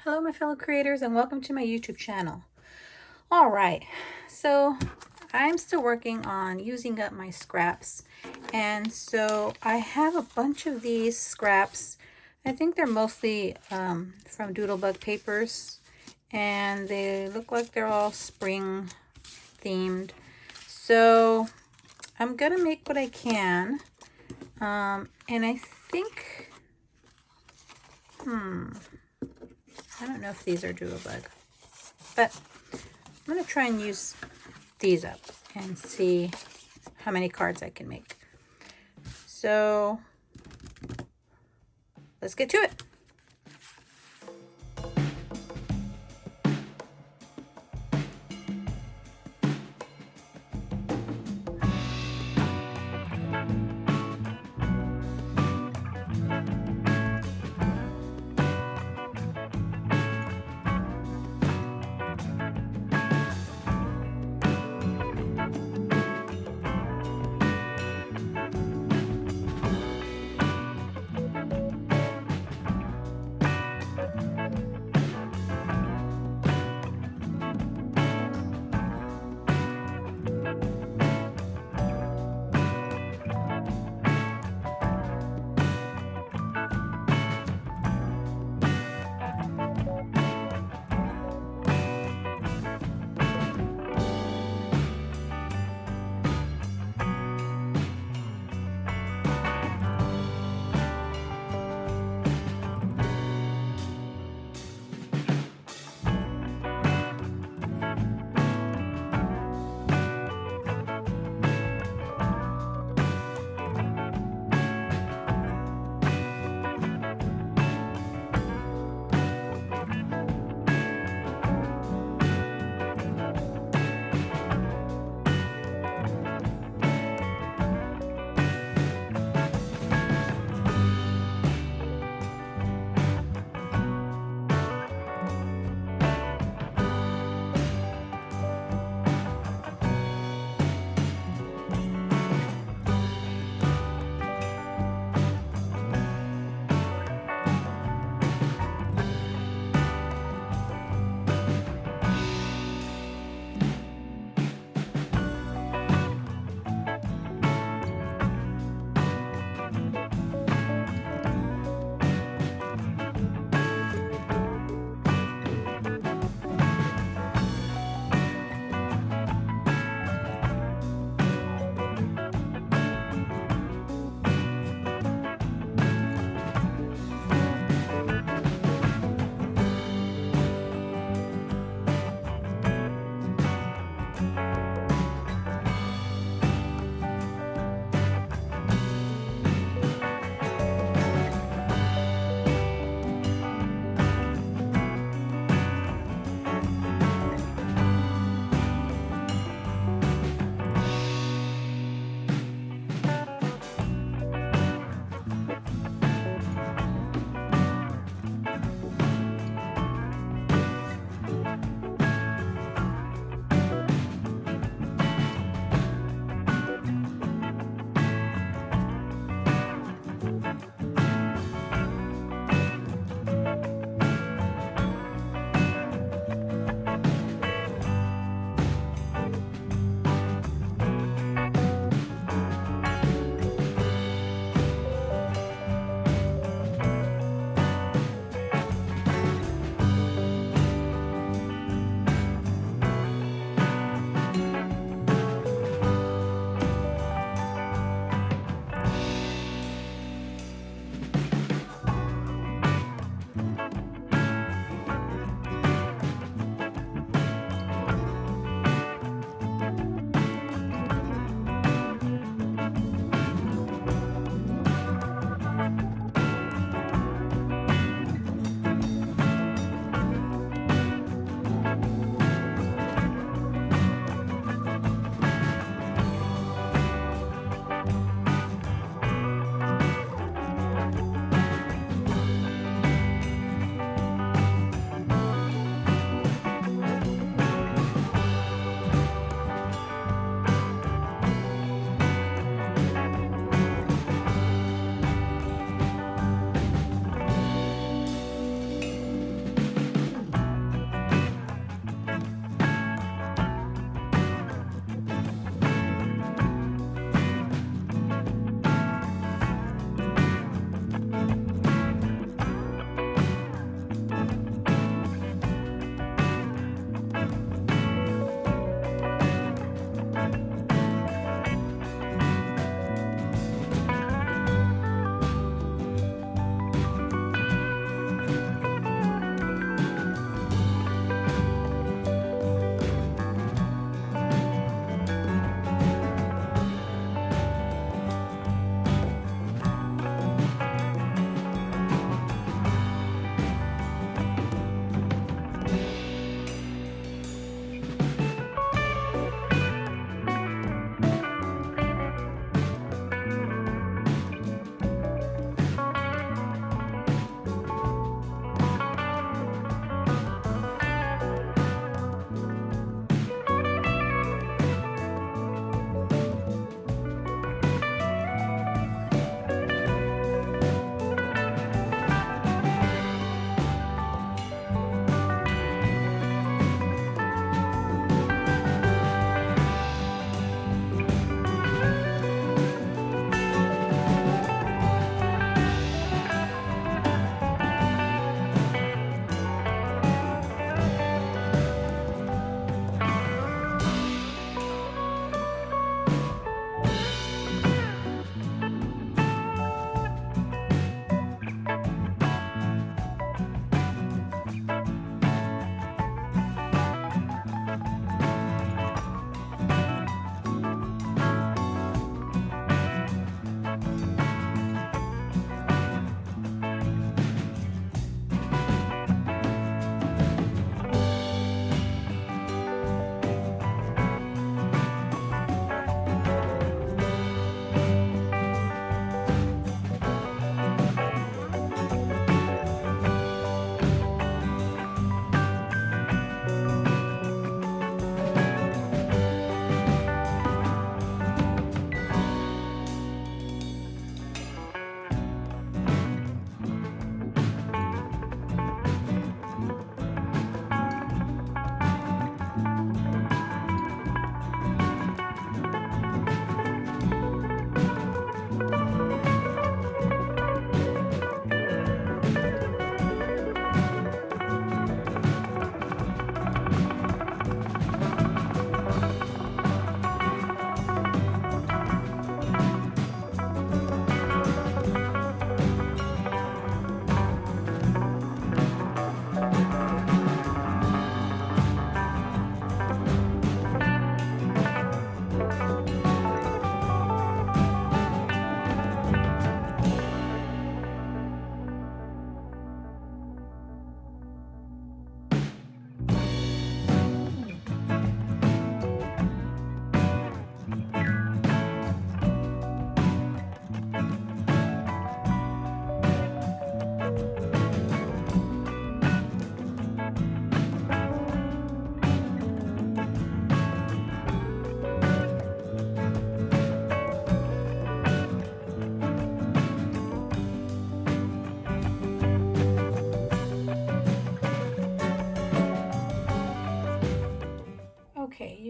Hello my fellow creators and welcome to my YouTube channel. Alright, so I'm still working on using up my scraps, and so I have a bunch of these scraps. I think they're mostly from Doodlebug papers, and they look like they're all spring themed. So I'm gonna make what I can, and I think I don't know if these are Doodlebug, but I'm going to try and use these up and see how many cards I can make. So let's get to it.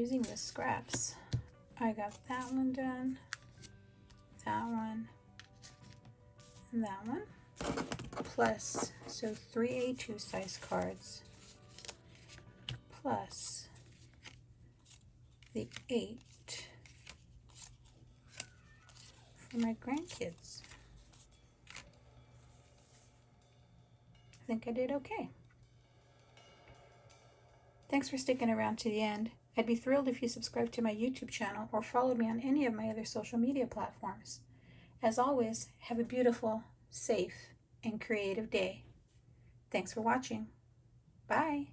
using the scraps. I got that one done, that one, and that one. Plus, so 3 A2 size cards, plus the 8 for my grandkids. I think I did okay. Thanks for sticking around to the end. I'd be thrilled if you subscribed to my YouTube channel or followed me on any of my other social media platforms. As always, have a beautiful, safe, and creative day. Thanks for watching. Bye.